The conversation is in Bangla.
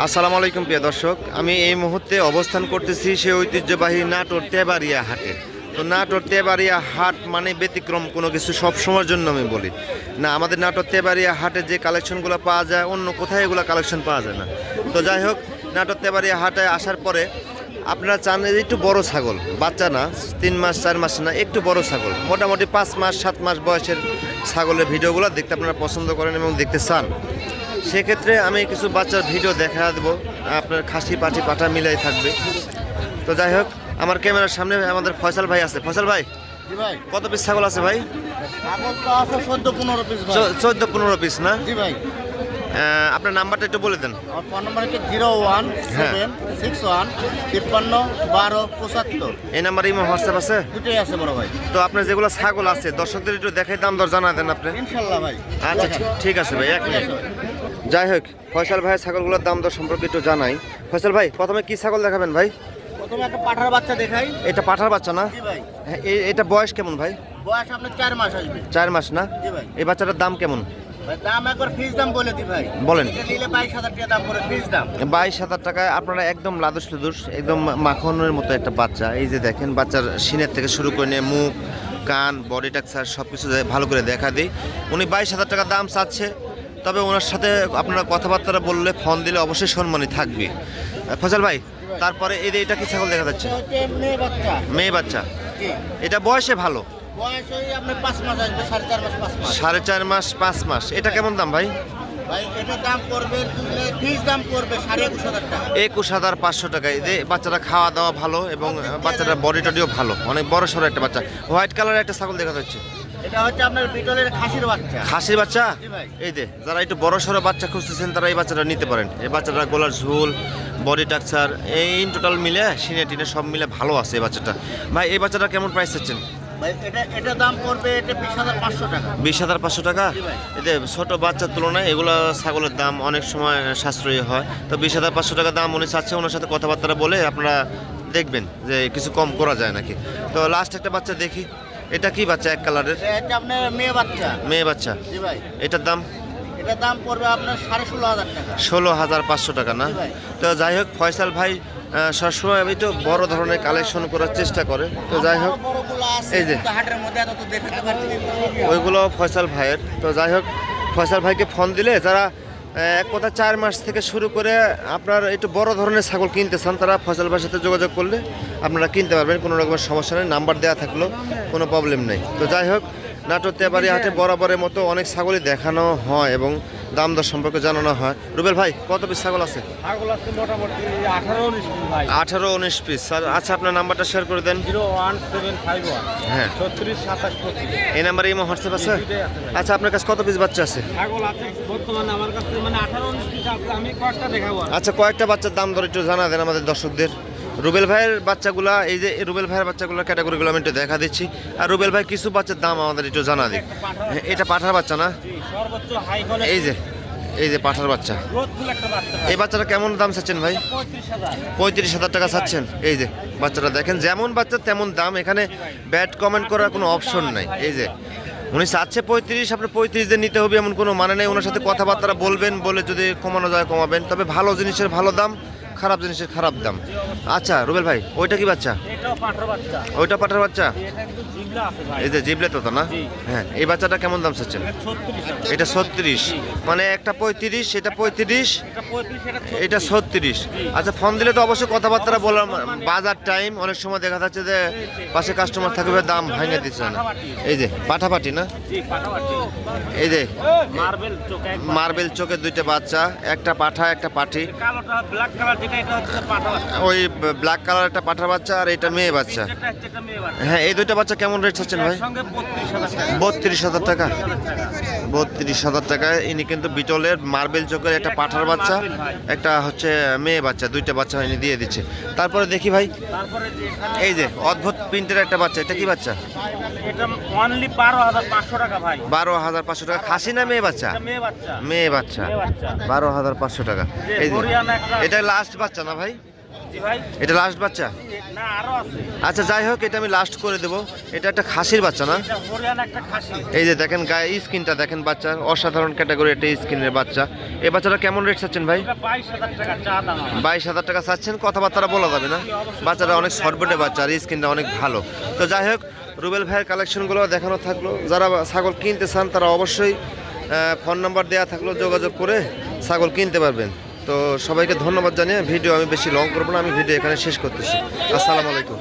আসসালামু আলাইকুম প্রিয় দর্শক, আমি এই মুহূর্তে অবস্থান করতেছি সেই ঐতিহ্যবাহী নাটোর তেবাড়িয়া হাটে। তো নাটোর তেবাড়িয়া হাট মানে ব্যতিক্রম কোনো কিছু, সব সময়ের জন্য আমি বলি না, আমাদের নাটোর তেবাড়িয়া হাটে যে কালেকশনগুলো পাওয়া যায় অন্য কোথায় এগুলো কালেকশন পাওয়া যায় না। তো যাই হোক, নাটোর তেবাড়িয়া হাটে আসার পরে আপনারা চান একটু বড় ছাগল, বাচ্চা না, 3 মাস 4 মাস না, একটু বড় ছাগল, মোটামুটি 5 মাস 7 মাস বয়সের ছাগলের ভিডিওগুলো দেখতে আপনারা পছন্দ করেন এবং দেখতে চান, সেক্ষেত্রে আমি কিছু বাচ্চার ভিডিও দেখা দেবো। আপনার খাসি পাঠি পাঠা মিলাই থাকবে। তো যাই হোক, আমার ক্যামেরার সামনে আমাদের ফয়সাল ভাই আছে। ফয়সাল ভাই, কত পিস ছাগল আছে ভাই? 14-15 পিস না? আপনার নাম্বারটা একটু বলে দেন। আমার ফোন নাম্বার হচ্ছে 01761 এই নাম্বারে ইমো হোয়াটসঅ্যাপ আছে? দুটোই আছে বড় ভাই। তো আপনার যেগুলো ছাগল আছে দর্শকদের একটু দেখাই, দাম দর জানা দেন আপনি। ইনশাআল্লাহ ভাই। আচ্ছা ঠিক আছে ভাই, এক মিনিট। যাই হোক, ফয়সাল ভাই ছাগলগুলোর দাম দর সম্পর্কে একটু জানাই। ফয়সাল ভাই, প্রথমে কি ছাগল দেখাবেন ভাই? প্রথমে একটা পাঠার বাচ্চা দেখাই। এটা পাঠার বাচ্চা না? জি ভাই। হ্যাঁ, এটা বয়স কেমন ভাই? বয়স আপনার 4 মাস আসবে। 4 মাস না? জি ভাই। এই বাচ্চাটার দাম কেমন? ভাই দাম একবার ফিক্স দাম বলে দি ভাই। বলেন। এটা নিলে 22,000 টাকা দাম পড়ে ফিক্স দাম। 22,000 টাকায় আপনারা একদম লাদুস লুদুস, একদম মাখনের মতো একটা বাচ্চা। এই যে দেখেন, বাচ্চার সিনের থেকে শুরু করে নিয়ে মুখ, কান, বডি টেক্সচার সব কিছু ভালো করে দেখা দিই। উনি 22,000 টাকা দাম চাচ্ছে। তবে ওনার সাথে আপনারা কথাবার্তা বললে, ফোন দিলে অবশ্যই সম্মানই থাকবে। ফজল ভাই, তারপরে এটা কি ছাগল দেখা যাচ্ছে? মেয়ে বাচ্চা। মেয়ে বাচ্চা। জি। এটা বয়সে ভালো? বয়স ওই আপনার 5 মাস আসবে, 4.5 মাস 5 মাস। 4.5 মাস 5 মাস। এটা কেমন দাম ভাই? ভাই এটা দাম পড়বে ফিক্স দাম পড়বে 21,500 টাকা। 21,500 টাকা। এই যে বাচ্চাটা খাওয়া দাওয়া ভালো এবং বাচ্চাটার বডি টডিও ভালো, অনেক বড় সড়ো একটা বাচ্চা। হোয়াইট কালারের একটা ছাগল দেখা যাচ্ছে। এটা হচ্ছে আপনার বিটলের খাসির বাচ্চা। খাসির বাচ্চা? জি ভাই। এই যে যারা একটু বড় সড়ো বাচ্চা খুঁজতেছেন তারা এই বাচ্চাটা নিতে পারেন। এই বাচ্চাটা গলার ঝোল, বডি টাকচার, এই টোটাল মিলে সিনে টিনে সব মিলে ভালো আছে এই বাচ্চাটা। ভাই, এই বাচ্চাটা কেমন প্রাইস চাচ্ছেন? ভাই এটা দাম পড়বে এটা 20,500 টাকা। 20,500 টাকা? জি ভাই। এতে ছোট বাচ্চার তুলনায় এগুলো ছাগলের দাম অনেক সময় সাশ্রয়ী হয়। তো 20,500 টাকা দাম উনি চাচ্ছে। ওনার সাথে কথাবার্তা বলে আপনারা দেখবেন যে কিছু কম করা যায় নাকি। তো লাস্ট একটা বাচ্চা দেখি। এটা কি বাচ্চা? এক কালারের এটা আপনার মেয়ে বাচ্চা। মেয়ে বাচ্চা। জি ভাই। এটার দাম? এটার দাম পড়বে আপনার 16,500 টাকা। 16,500 টাকা না? জি ভাই। তো যাই হোক, ফয়সাল ভাই সবসময় একটু বড় ধরনের কালেকশন করার চেষ্টা করে। তো যাই হোক, বড়গুলো আছে এই যে কিন্তু হাটের মধ্যে এত তো দেখাতে পারছি না। ওইগুলো ফয়সাল ভাইয়ের। তো যাই হোক, ফয়সাল ভাইকে ফোন দিলে যারা এক কথা 4 মাস থেকে শুরু করে আপনার একটু বড় ধরনের ছাগল কিনতে চান, তারা ফয়সাল ভাইয়ের সাথে যোগাযোগ করলে আপনারা কিনতে পারবেন, কোনো রকমের সমস্যা নেই। নাম্বার দেওয়া থাকলেও কোনো প্রবলেম নেই। তো যাই হোক, নাটোর তেবাড়িয়া হাটে বরাবরের মতো অনেক ছাগলই দেখানো হয় এবং দাম দর সম্পর্কে জানানো হয়। রুবেল ভাই, কত পিস ছাগল আছে? ছাগল আছে মোটামুটি 18-19 পিস ভাই। 18-19 পিস। আচ্ছা, আপনার নাম্বারটা শেয়ার করে দেন। 01751 হ্যাঁ, 36 27 25। এই নাম্বারে ইমো হোয়াটসঅ্যাপ আছে? দুইটাই আছে ভাই। আচ্ছা, আপনার কাছে কত পিস বাচ্চা আছে? ছাগল আছে বর্তমানে আমার কাছে মানে 18-19 পিস আছে। আমি কয়েকটা দেখাবো। আচ্ছা, কয়েকটা বাচ্চার দাম দর একটু জানা দেন আমাদের দর্শকদের। রুবেল ভাইয়ের বাচ্চাগুলা, এই যে রুবেল ভাইয়ের বাচ্চাগুলোর ক্যাটাগরিগুলো আমি একটু দেখা দিচ্ছি। আর রুবেল ভাই কিছু বাচ্চার দাম আমাদের একটু জানা দিক। এটা পাঠার বাচ্চা না? সর্বোচ্চ হাই কোয়ালিটি। এই যে পাঠার বাচ্চা। গ্রোথফুল একটা বাচ্চা। এই বাচ্চাটা কেমন দাম চাচ্ছেন ভাই? 35,000। 35,000 টাকা চাচ্ছেন? এই যে বাচ্চাটা দেখেন, যেমন বাচ্চা তেমন দাম, এখানে ব্যাড কমেন্ট করার কোনো অপশন নাই। এই যে উনি চাচ্ছে 35, আপনি 35 দিয়ে নিতে হবে এমন কোনো মানে নেই। ওনার সাথে কথাবার্তা বলবেন, বলে যদি কমানো যায় কমাবেন। তবে ভালো জিনিসের ভালো দাম, খারাপ জিনিসের খারাপ দাম। আচ্ছা রুবেল ভাই, ওইটা কি বাচ্চা? এটাও পাঠার বাচ্চা। ওইটা পাঠার বাচ্চা? এটা কিন্তু জিবলা আছে ভাই। এই যে জিবলে তো না? জি। হ্যাঁ, এই বাচ্চাটা কেমন দাম চাচ্ছেন? 36,000। এটা 36, মানে একটা 35, এটা 35, এটা 35, এটা 36। আচ্ছা, ফোন দিলে তো অবশ্যই কথাবার্তা বললাম। বাজার টাইম, অনেক সময় দেখা যাচ্ছে যে পাশে কাস্টমার থাকবে, দাম ভাঙে দিচ্ছে না। এই যে পাঠাপাটি না? জি পাঠাপাটি। এই যে মার্বেল চোখ একবার। মার্বেল চোখের দুইটা বাচ্চা, একটা পাঠা একটা পাঠি। কালোটা ব্ল্যাক কালার যেটা এটা হচ্ছে পাঠা বাচ্চা। ওই ব্ল্যাক কালার একটা পাঠা বাচ্চা আর এটা মেয়ে বাচ্চা। এটা হচ্ছে একটা মেয়ে বাচ্চা। হ্যাঁ, এই দুইটা বাচ্চা কেমন রেট চাচ্ছেন ভাই? এর সঙ্গে 32,000 টাকা। 32,000 টাকা? 32,000 টাকা। 32,000 টাকায় ইনি কিন্তু বিটলের মার্বেল চোখের একটা পাঠার বাচ্চা, একটা হচ্ছে মেয়ে বাচ্চা, দুইটা বাচ্চা ইনি দিয়ে দিচ্ছে। তারপরে দেখি ভাই, তারপরে যে এখানে এই যে অদ্ভুত প্রিন্টের একটা বাচ্চা, এটা কি বাচ্চা? এটা অনলি 12,500 টাকা ভাই। 12,500 টাকা। খাসি না মেয়ে বাচ্চা? এটা মেয়ে বাচ্চা। মেয়ে বাচ্চা। মেয়ে বাচ্চা। 12,500 টাকা। যে এই যে হরিয়ানা একটা এটা লাস্ট বাচ্চা না ভাই? জি ভাই। এটা লাস্ট বাচ্চা? না, আরো আছে। আচ্ছা যাই হোক, এটা আমি লাস্ট করে দেবো। এটা একটা খাসির বাচ্চা না? এটা হরিয়ানা একটা খাসি। এই যে দেখেন গায়ে স্কিনটা দেখেন বাচ্চার, অসাধারণ ক্যাটাগরি একটা স্কিনের বাচ্চা। এই বাচ্চাটা কেমন রেট চাচ্ছেন ভাই? এটা 22,000 টাকা চা দাম আমার। 22,000 টাকা চাচ্ছেন, কথাবার্তা বলা যাবে না? বাচ্চাটা অনেক শর্টবেটে বাচ্চা আর স্কিনটা অনেক ভালো। তো যাই হোক, রুবেল ভাইয়ের কালেকশনগুলো দেখানো থাকলো। যারা ছাগল কিনতে চান তারা অবশ্যই ফোন নাম্বার দেওয়া থাকলো, যোগাযোগ করে ছাগল কিনতে পারবেন। তো সবাইকে ধন্যবাদ জানিয়ে ভিডিও আমি বেশি লং করবো না, আমি ভিডিও এখানে শেষ করতেছি। আসসালামু আলাইকুম।